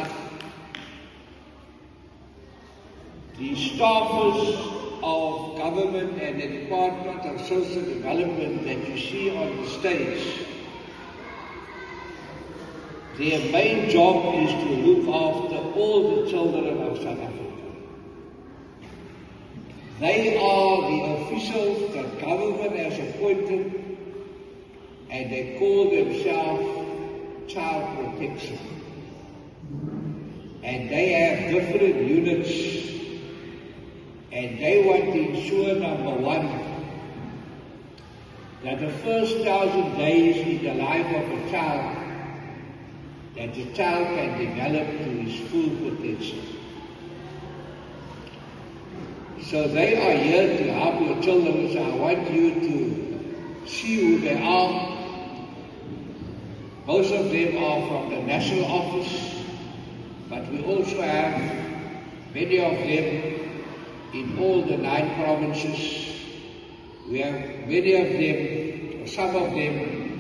enough. The staffers of government and the Department of Social Development that you see on the stage, their main job is to look after all the children of South Africa. They are the officials that government has appointed, and they call themselves child protection. And they have different units, and they want to ensure, number one, that the first 1,000 days in the life of a child, that the child can develop to his full potential. So they are here to help your children. So I want you to see who they are. Most of them are from the national office, but we also have many of them in all the 9 provinces. We have many of them, some of them